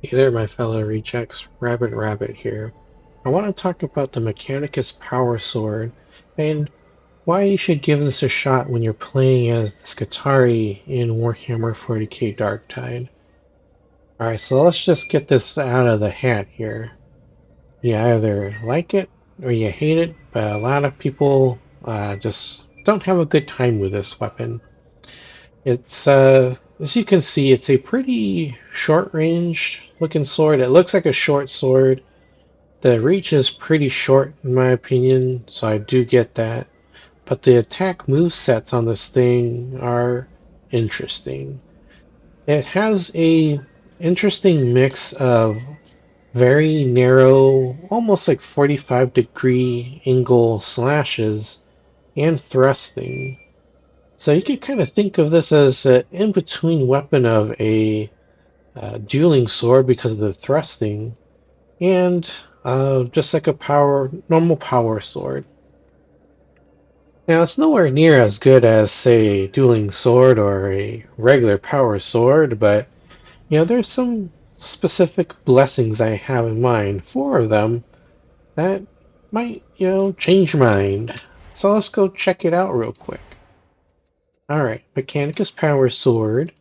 Hey there, my fellow rejects. Rabid here. I want to talk about the Mechanicus Powersword and why you should give this a shot when you're playing as the Skitarii in Warhammer 40k Darktide. Alright, so let's just get this out of the hat here. You either like it or you hate it, but a lot of people just don't have a good time with this weapon. It's, as you can see, it's a pretty short range looking sword. It looks like a short sword. The reach is pretty short in my opinion, so I do get that. But the attack movesets on this thing are interesting. It has a interesting mix of very narrow, almost like 45-degree angle slashes and thrusting. So you could kind of think of this as an in-between weapon of a dueling sword because of the thrusting, and just like a normal power sword. Now it's nowhere near as good as, say, a dueling sword or a regular power sword, but there's some specific blessings I have in mind. Four of them that might, change your mind. So let's go check it out real quick. All right, Mechanicus Powersword.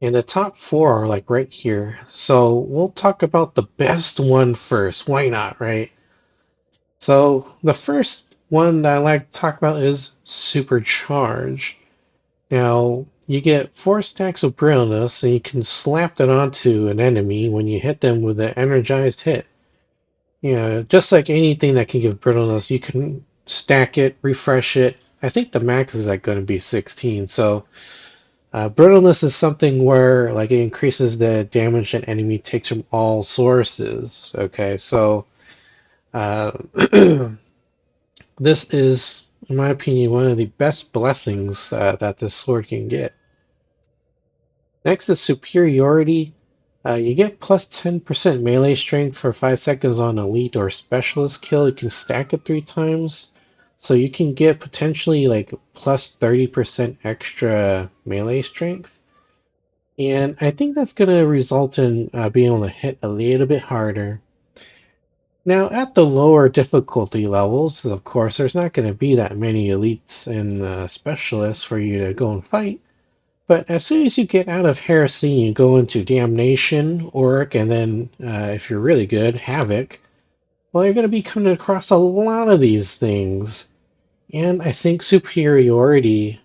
And the top four are like right here. So we'll talk about the best one first. Why not, right? So the first one that I like to talk about is Supercharge. Now, you get 4 stacks of brilliantness, and you can slap that onto an enemy when you hit them with an energized hit. Just like anything that can give brilliantness, you can stack it, refresh it. I think the max is like going to be 16, so brittleness is something where like it increases the damage an enemy takes from all sources. Okay, so uh, this is, in my opinion, one of the best blessings that this sword can get. Next is superiority. You get plus 10% melee strength for 5 seconds on elite or specialist kill. You can stack it 3 times. So you can get potentially like plus 30% extra melee strength. And I think that's going to result in being able to hit a little bit harder. Now, at the lower difficulty levels, of course, there's not going to be that many elites and specialists for you to go and fight. But as soon as you get out of Heresy, you go into Damnation, Orc, and then, if you're really good, Havoc, well, you're going to be coming across a lot of these things. And I think Superiority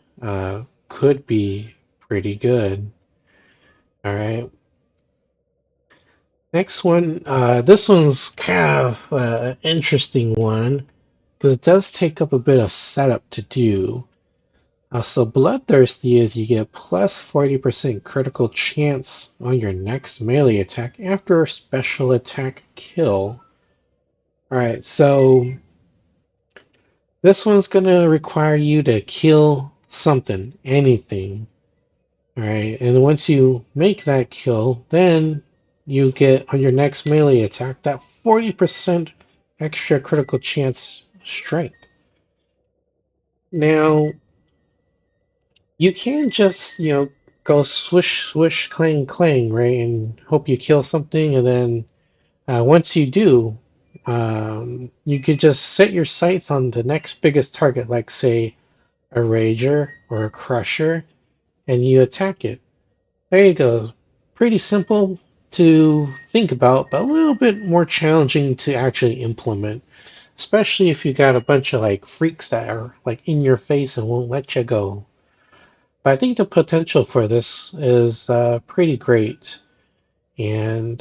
could be pretty good. All right. Next one, this one's kind of an interesting one because it does take up a bit of setup to do. So Bloodthirsty is you get plus 40% critical chance on your next melee attack after a special attack kill. Alright, so this one's going to require you to kill something, anything. Alright, and once you make that kill, then you get on your next melee attack that 40% extra critical chance strike. Now, you can just, go swish, swish, clang, clang, right, and hope you kill something, and then once you do, you could just set your sights on the next biggest target, like, say, a Rager or a Crusher, and you attack it. There you go. Pretty simple to think about, but a little bit more challenging to actually implement, especially if you got a bunch of like freaks that are like in your face and won't let you go. But I think the potential for this is pretty great, and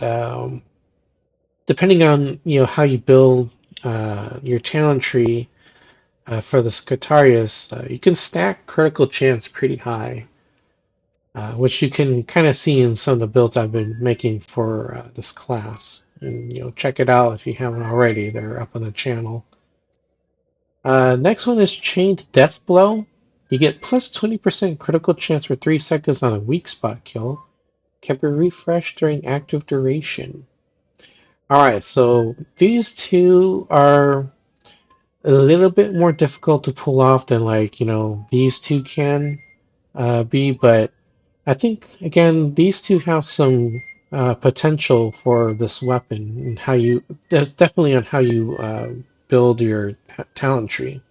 depending on how you build your talent tree for the Scutarius, you can stack critical chance pretty high. Which you can kind of see in some of the builds I've been making for this class. And check it out if you haven't already. They're up on the channel. Next one is Chained Death Blow. You get plus 20% critical chance for 3 seconds on a weak spot kill. Can be refreshed during active duration. Alright, so these two are a little bit more difficult to pull off than like, these two can be, but I think, again, these two have some potential for this weapon and how you definitely on how you build your talent tree.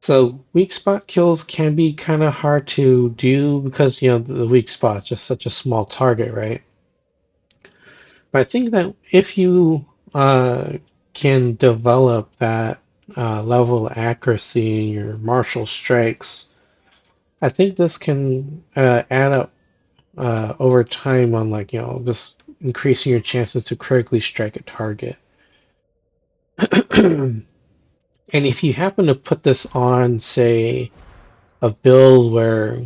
So weak spot kills can be kind of hard to do because the weak spot is just such a small target, right? But I think that if you can develop that level of accuracy in your martial strikes, I think this can add up over time on just increasing your chances to critically strike a target. And if you happen to put this on, say, a build where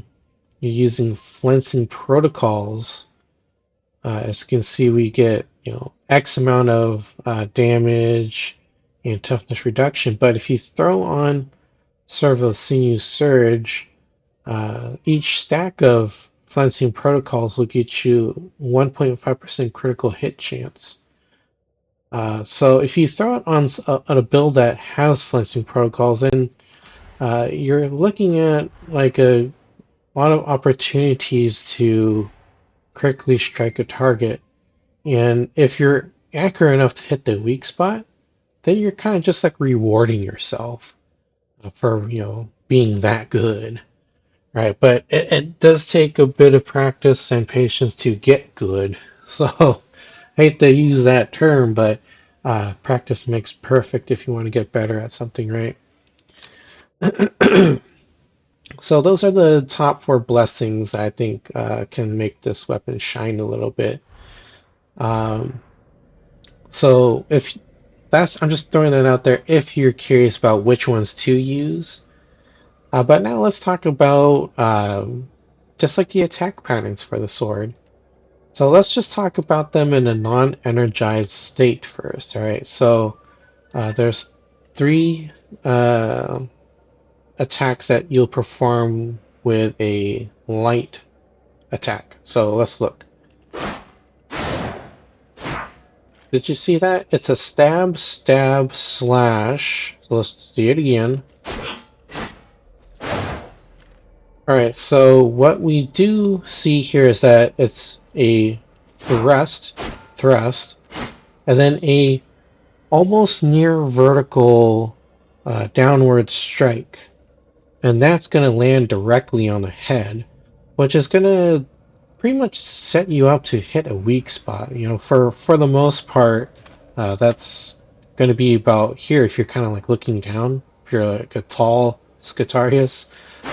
you're using flensing protocols, as you can see, we get X amount of damage and toughness reduction. But if you throw on Servo Sinew Surge, each stack of flensing protocols will get you 1.5% critical hit chance. So if you throw it on a build that has flensing protocols, then you're looking at like a lot of opportunities to critically strike a target. And if you're accurate enough to hit the weak spot, then you're kind of just like rewarding yourself for being that good, right? But it does take a bit of practice and patience to get good. So I hate to use that term, but practice makes perfect if you want to get better at something, right? So those are the top 4 blessings I think can make this weapon shine a little bit. Um, so if I'm just throwing that out there if you're curious about which ones to use. But now let's talk about just like the attack patterns for the sword. So let's just talk about them in a non-energized state first. All right. So there's 3 attacks that you'll perform with a light attack. So let's look. Did you see that? It's a stab, stab, slash. So let's see it again. Alright, so what we do see here is that it's a thrust, and then a almost near vertical downward strike. And that's going to land directly on the head, which is going to pretty much set you up to hit a weak spot. For the most part, that's going to be about here if you're kind of like looking down, if you're like a tall Scatarius.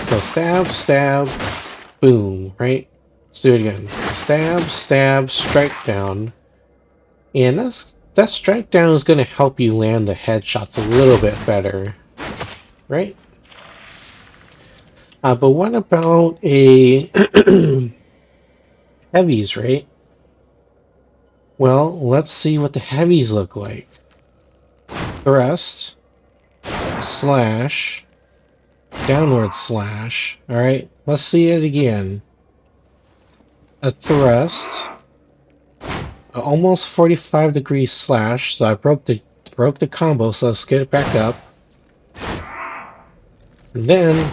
So stab, stab, boom, right? Let's do it again. Stab, stab, strike down. And that strike down is going to help you land the headshots a little bit better, right? But what about a heavies, right? Well, let's see what the heavies look like. Thrust, slash, downward slash. Alright, let's see it again. A thrust, almost 45-degree slash, so I broke the combo, so let's get it back up. And then,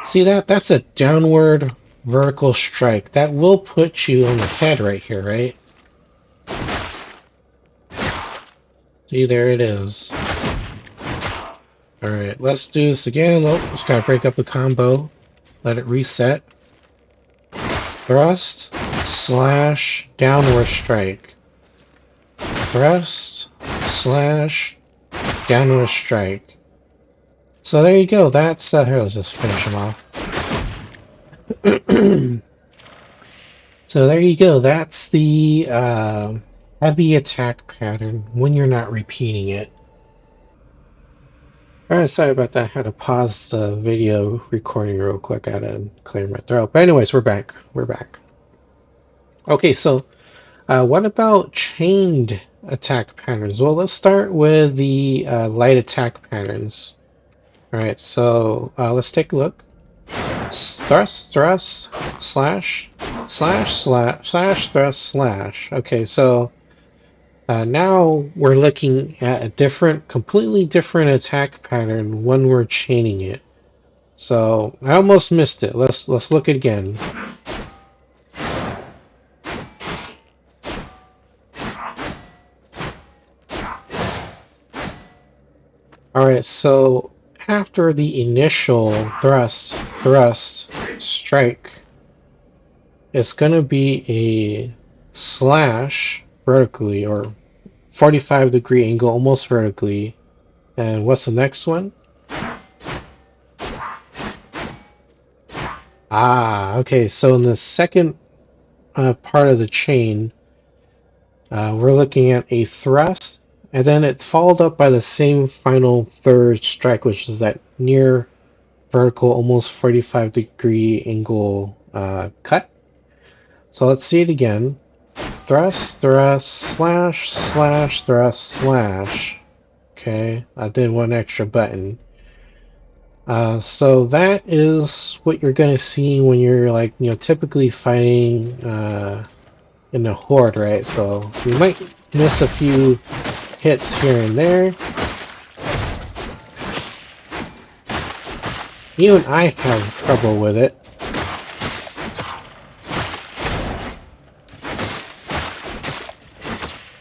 see that? That's a downward vertical strike. That will put you on the head right here, right? See, there it is. Alright, let's do this again. Oh, just gotta break up the combo. Let it reset. Thrust, slash, downward strike. Thrust, slash, downward strike. So there you go. That's here. Let's just finish him off. So there you go. That's the heavy attack pattern when you're not repeating it. Alright, sorry about that. I had to pause the video recording real quick. I had to clear my throat. But anyways, we're back. We're back. Okay, so what about chained attack patterns? Well, let's start with the light attack patterns. Alright, so let's take a look. Thrust, thrust, slash, slash, slash, slash, thrust, slash. Okay, so now we're looking at a completely different attack pattern when we're chaining it. So I almost missed it. Let's look again. Alright, so after the initial thrust, strike, it's gonna be a slash vertically, or 45-degree angle almost vertically. And what's the next one? Ah, okay, so in the second part of the chain, we're looking at a thrust, and then it's followed up by the same final third strike, which is that near vertical, almost 45-degree angle cut. So let's see it again. Thrust, thrust, slash, slash, thrust, slash. Okay, I did one extra button. So that is what you're going to see when you're like, typically fighting in a horde, right? So you might miss a few hits here and there. Even I have trouble with it.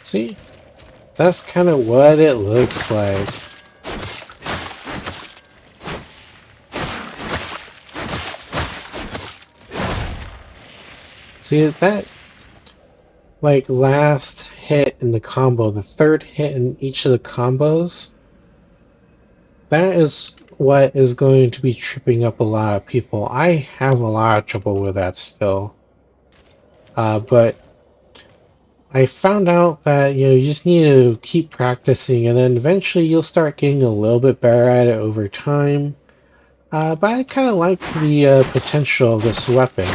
See? That's kind of what it looks like. See, that like last hit in the combo, the third hit in each of the combos, that is what is going to be tripping up a lot of people. I have a lot of trouble with that still. But I found out that you just need to keep practicing, and then eventually you'll start getting a little bit better at it over time. But I kind of like the potential of this weapon,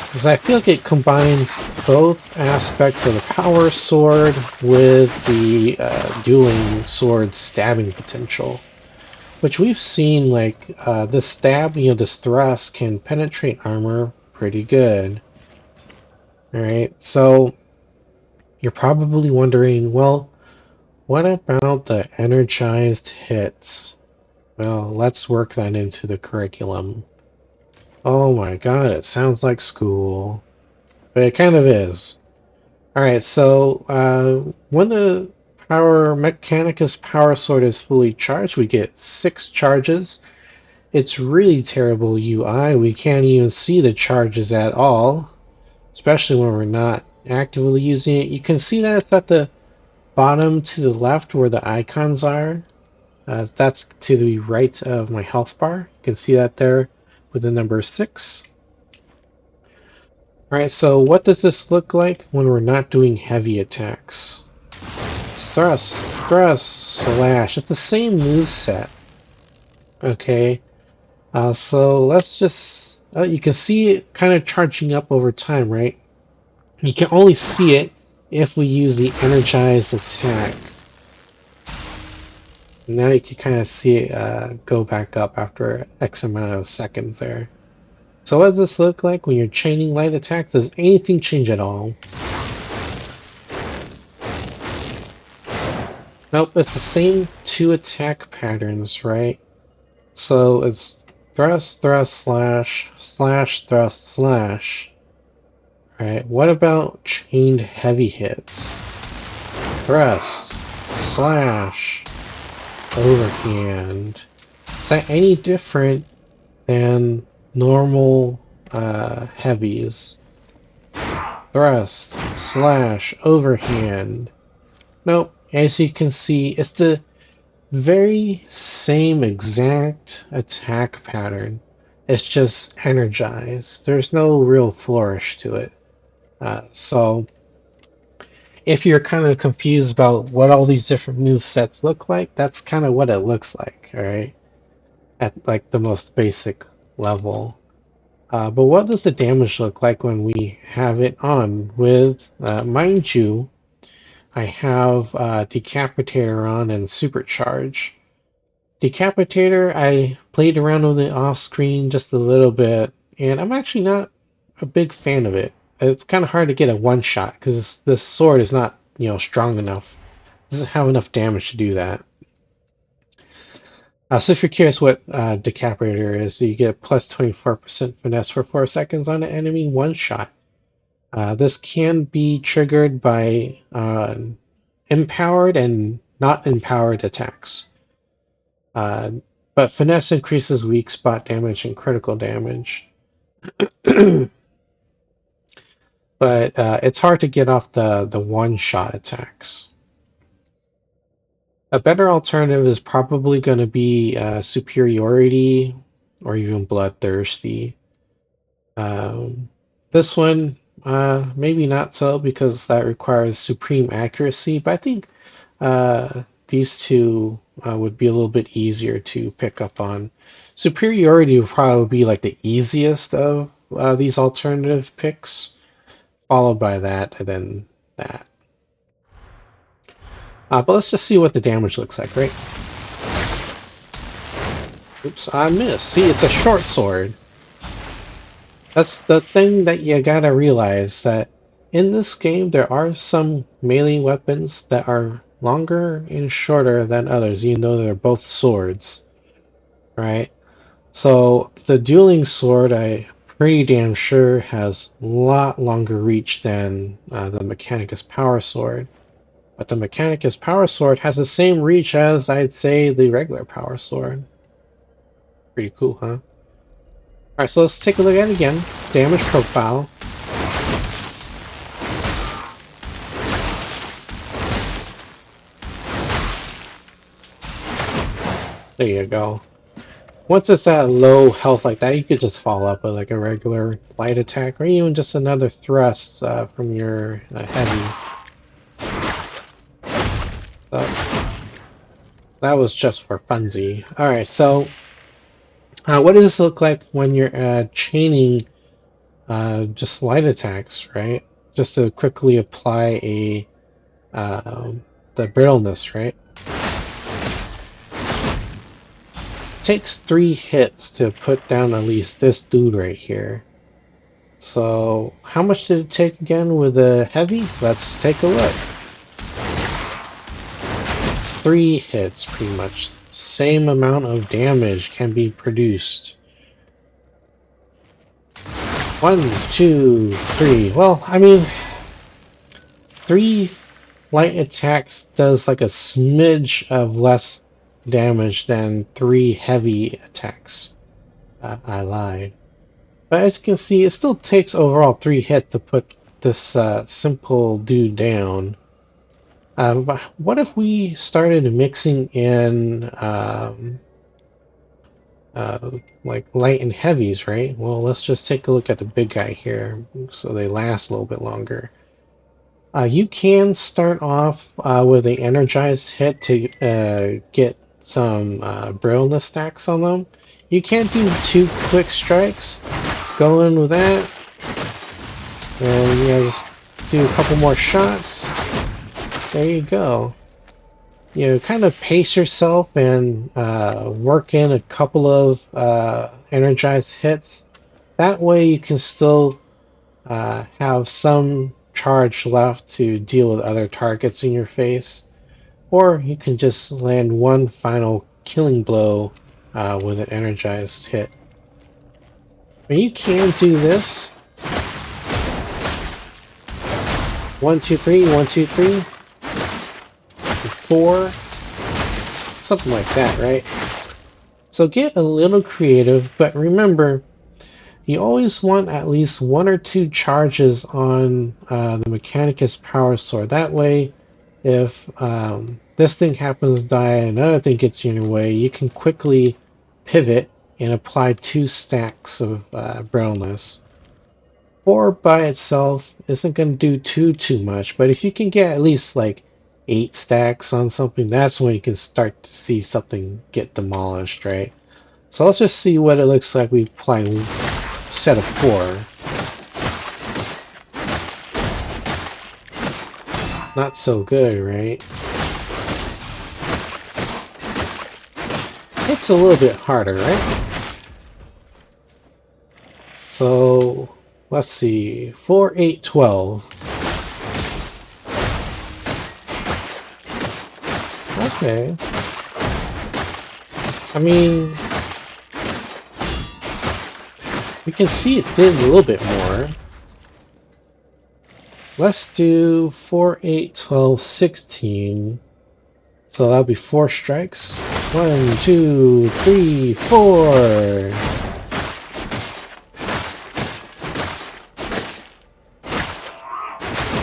because I feel like it combines both aspects of the power sword with the dueling sword stabbing potential, which we've seen like this stab, this thrust can penetrate armor pretty good. Alright, so you're probably wondering, well, what about the energized hits? Well, let's work that into the curriculum. Oh my god, it sounds like school. But it kind of is. Alright, so when the Mechanicus Powersword is fully charged, we get 6 charges. It's really terrible UI. We can't even see the charges at all, especially when we're not actively using it. You can see that it's at the bottom to the left where the icons are. That's to the right of my health bar. You can see that there with the number 6. Alright, so what does this look like when we're not doing heavy attacks? Thrust, thrust, slash. It's the same move set. Okay, so let's just... you can see it kind of charging up over time, right? You can only see it if we use the energized attack. Now you can kind of see it go back up after X amount of seconds there. So what does this look like when you're chaining light attacks? Does anything change at all? Nope, it's the same 2 attack patterns, right? So it's thrust, thrust, slash, slash, thrust, slash. Right, what about chained heavy hits? Thrust, slash, overhand. Is that any different than normal heavies? Thrust, slash, overhand. Nope, as you can see, it's the very same exact attack pattern. It's just energized. There's no real flourish to it. So if you're kind of confused about what all these different move sets look like, that's kind of what it looks like, alright? At like the most basic level. But what does the damage look like when we have it on with, mind you, I have Decapitator on and Supercharge. Decapitator, I played around with it off screen just a little bit, and I'm actually not a big fan of it. It's kind of hard to get a one shot because this sword is not, strong enough. It doesn't have enough damage to do that. So if you're curious what Decapitator is, you get plus 24% finesse for 4 seconds on an enemy one shot. This can be triggered by empowered and not empowered attacks. But finesse increases weak spot damage and critical damage. But it's hard to get off the one-shot attacks. A better alternative is probably going to be Superiority or even Bloodthirsty. This one, maybe not so because that requires supreme accuracy, but I think these two would be a little bit easier to pick up on. Superiority would probably be like the easiest of these alternative picks, followed by that and then that. But let's just see what the damage looks like, right? Oops, I missed. See, it's a short sword. That's the thing that you gotta realize, that in this game there are some melee weapons that are longer and shorter than others, even though they're both swords, right? So the Dueling Sword, I'm pretty damn sure, has a lot longer reach than the Mechanicus Powersword. But the Mechanicus Powersword has the same reach as, I'd say, the regular Powersword. Pretty cool, huh? Alright, so let's take a look at it again. Damage profile. There you go. Once it's at low health like that, you could just follow up with like a regular light attack, or even just another thrust from your heavy. So, that was just for funzy. Alright, so what does this look like when you're chaining just light attacks, right? Just to quickly apply the brittleness, right? Takes 3 hits to put down at least this dude right here. So how much did it take again with the heavy? Let's take a look. 3 hits, pretty much. Same amount of damage can be produced. 1, 2, 3. Well, I mean, 3 light attacks does like a smidge of less damage than 3 heavy attacks. I lied. But as you can see, it still takes overall 3 hits to put this simple dude down. But what if we started mixing in like light and heavies, right? Well, let's just take a look at the big guy here so they last a little bit longer. You can start off with an energized hit to get some brilliance stacks on them. You can't do 2 quick strikes. Go in with that, and just do a couple more shots. There you go. Kind of pace yourself and work in a couple of energized hits. That way you can still have some charge left to deal with other targets in your face, or you can just land one final killing blow with an energized hit. But you can do this. 1, 2, 3, 1, 2, 3, 4, something like that, right? So get a little creative, but remember, you always want at least 1 or 2 charges on the Mechanicus Powersword. That way, if this thing happens to die and another thing gets in your way, you can quickly pivot and apply 2 stacks of brittleness. 4 by itself isn't going to do too much, but if you can get at least like 8 stacks on something, that's when you can start to see something get demolished, right? So let's just see what it looks like we apply a set of 4. Not so good, right? It's a little bit harder, right? So let's see, 4, 8, 12. Okay. I mean, you can see it did a little bit more. Let's do 4, 8, 12, 16. So that'll be 4 strikes. 1, 2, 3, 4.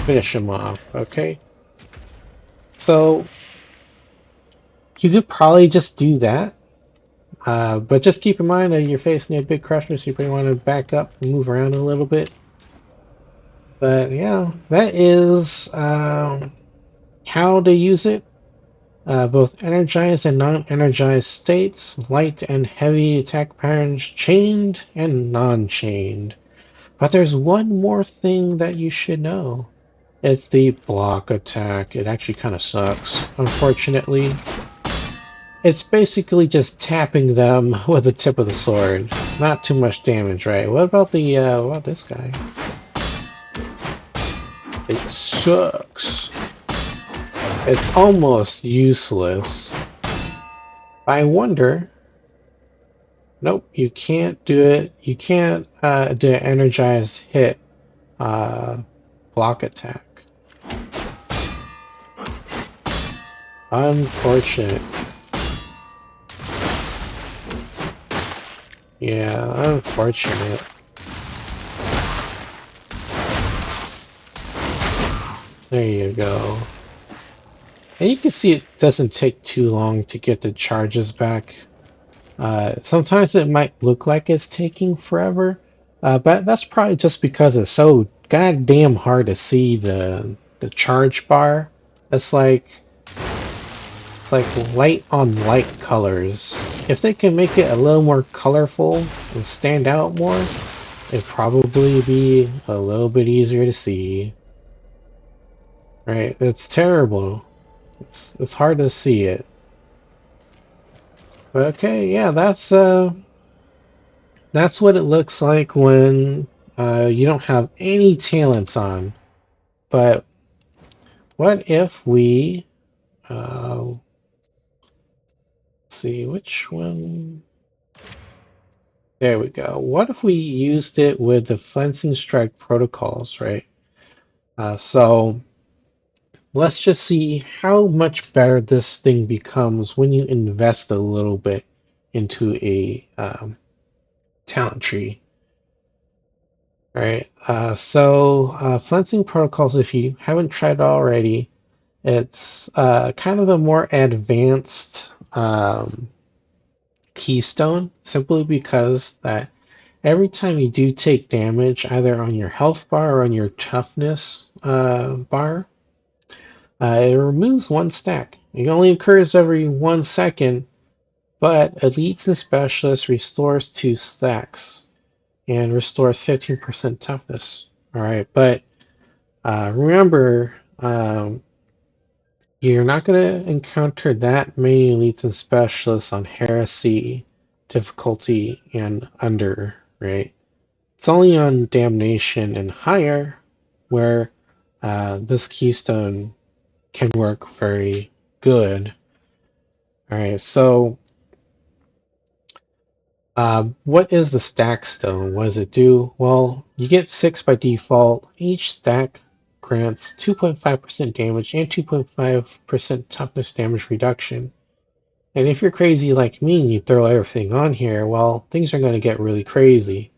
Finish him off. Okay. So you could probably just do that. But just keep in mind that you're facing a big crusher, so you probably want to back up and move around a little bit. But yeah, that is how to use it. Both energized and non-energized states, light and heavy attack patterns, chained and non-chained. But there's one more thing that you should know. It's the block attack. It actually kind of sucks, unfortunately. It's basically just tapping them with the tip of the sword. Not too much damage, right? What about what about this guy? It sucks. It's almost useless. I wonder... Nope, you can't do it. You can't do an energized hit block attack. Unfortunate. Yeah, unfortunate. There you go. And you can see it doesn't take too long to get the charges back. Sometimes it might look like it's taking forever, but that's probably just because it's so goddamn hard to see the charge bar. It's like light on light colors. If they can make it a little more colorful and stand out more, it'd probably be a little bit easier to see. Right? It's terrible. It's hard to see it. But okay, yeah, that's what it looks like when you don't have any talents on. But what if we see which one? There we go. What if we used it with the Flensing Strike protocols, right? So let's just see how much better this thing becomes when you invest a little bit into a talent tree. Right. Flensing protocols, if you haven't tried it already, it's kind of a more advanced keystone, simply because that every time you do take damage, either on your health bar or on your toughness bar, it removes 1 stack. It only occurs every 1 second, but elites and specialists restores 2 stacks and restores 15% toughness. All right, but remember, you're not going to encounter that many elites and specialists on heresy, difficulty, and under, right? It's only on damnation and higher where this keystone can work very good. All right, so what is the stack stone? What does it do? Well, you get 6 by default. Each stack grants 2.5% damage and 2.5% toughness damage reduction. And if you're crazy like me and you throw everything on here, well, things are going to get really crazy.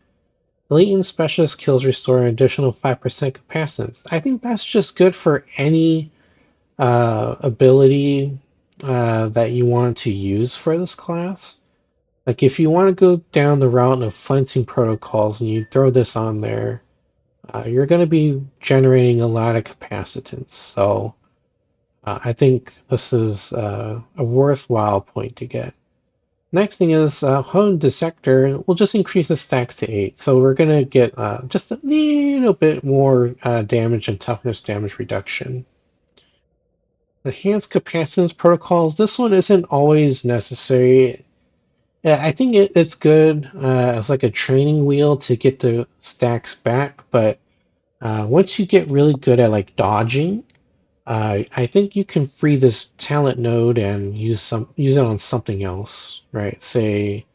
Elite and Specialist kills restore an additional 5% capacitance. I think that's just good for any ability that you want to use for this class. Like if you want to go down the route of flensing protocols and you throw this on there, you're going to be generating a lot of capacitance. So I think this is a worthwhile point to get. Next thing is Hone Dissector will just increase the stacks to 8. So we're going to get just a little bit more damage and toughness damage reduction. Enhanced capacitance protocols, this one isn't always necessary. I think it's good as like a training wheel to get the stacks back, but once you get really good at like dodging, I think you can free this talent node and use it on something else, right? Say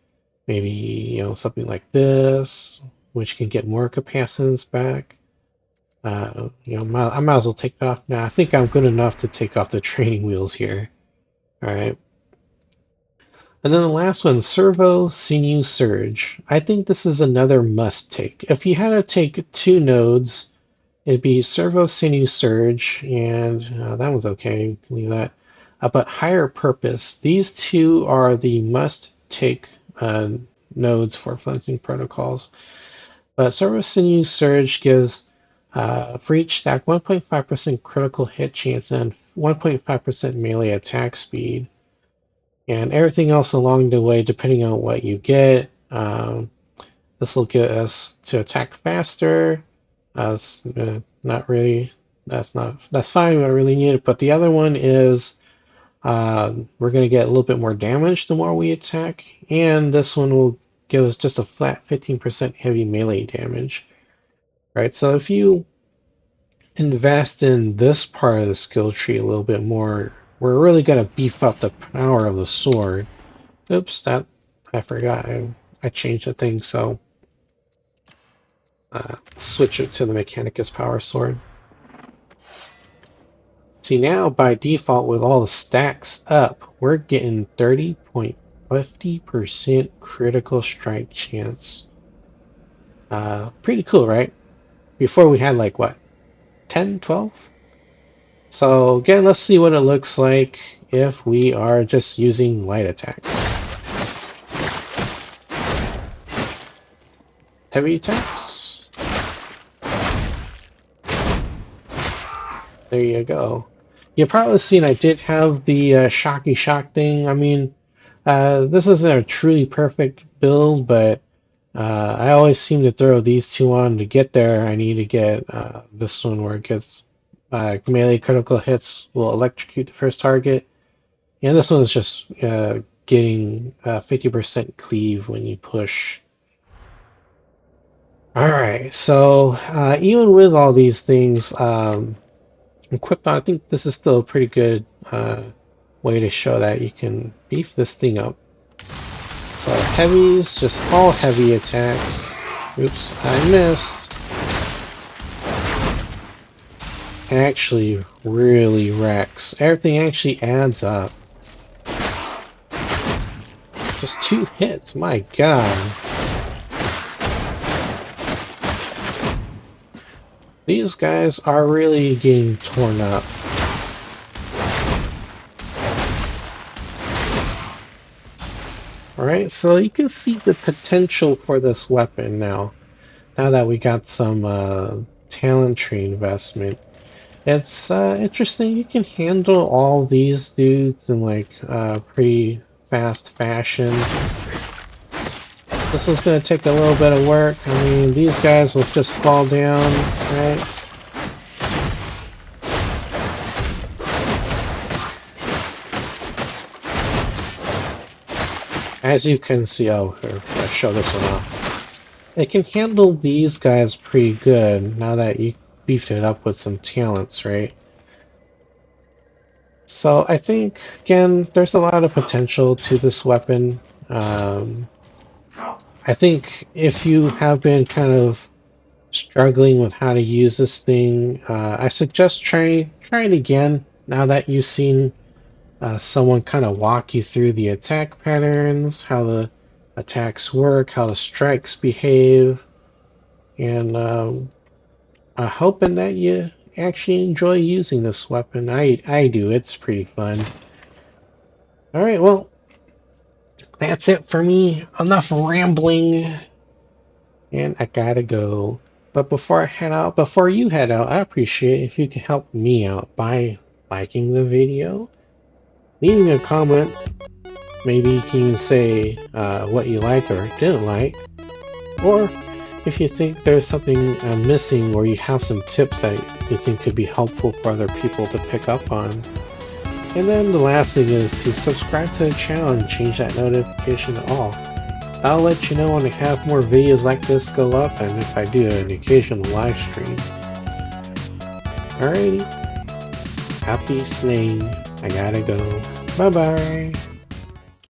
maybe something like this, which can get more capacitance back. I might as well take it off now. I think I'm good enough to take off the training wheels here. Alright. And then the last one, Servo Sinew Surge. I think this is another must take. If you had to take two nodes, it'd be Servo Sinew Surge, and that one's okay. You can leave that. But Higher Purpose. These two are the must take nodes for flensing protocols. But Servo Sinew Surge gives for each stack 1.5% critical hit chance and 1.5% melee attack speed. And everything else along the way, depending on what you get, this will get us to attack faster. Not really. That's fine. We don't really need it. But the other one is we're going to get a little bit more damage the more we attack, and this one will give us just a flat 15% heavy melee damage. Right. So if you invest in this part of the skill tree a little bit more, we're really going to beef up the power of the sword. Oops, that I forgot. I changed the thing, so switch it to the Mechanicus Powersword. See, now by default, with all the stacks up, we're getting 30.50% critical strike chance. Pretty cool, right? Before we had like what, 10, 12? So again, let's see what it looks like if we are just using light attacks. Heavy attacks. There you go. You've probably seen I did have the Shocky Shock thing. I mean, this isn't a truly perfect build, but I always seem to throw these two on to get there. I need to get this one where it gets melee critical hits will electrocute the first target. And this one is just getting 50% cleave when you push. Alright, so even with all these things equipped on, I think this is still a pretty good way to show that you can beef this thing up. So heavies, just all heavy attacks. Oops, I missed. Actually really wrecks. Everything actually adds up. Just 2 hits, my god. These guys are really getting torn up. Alright, so you can see the potential for this weapon now. Now that we got some talent tree investment. It's interesting. You can handle all these dudes in like pretty fast fashion. This one's going to take a little bit of work. I mean, these guys will just fall down, right? As you can see, oh, here, I'll show this one off. It can handle these guys pretty good now that you beefed it up with some talents, right? So I think, again, there's a lot of potential to this weapon. I think if you have been kind of struggling with how to use this thing, I suggest try it again now that you've seen someone kind of walk you through the attack patterns, how the attacks work, how the strikes behave, and hoping that you actually enjoy using this weapon. I do. It's pretty fun. Alright, well, that's it for me. Enough rambling. And I gotta go. But before you head out, I appreciate if you could help me out by liking the video, leaving a comment. Maybe you can even say what you like or didn't like. Or if you think there's something I'm missing, or you have some tips that you think could be helpful for other people to pick up on. And then the last thing is to subscribe to the channel and change that notification to all. I'll let you know when I have more videos like this go up, and if I do an occasional live stream. Alrighty. Happy slaying. I gotta go. Bye bye.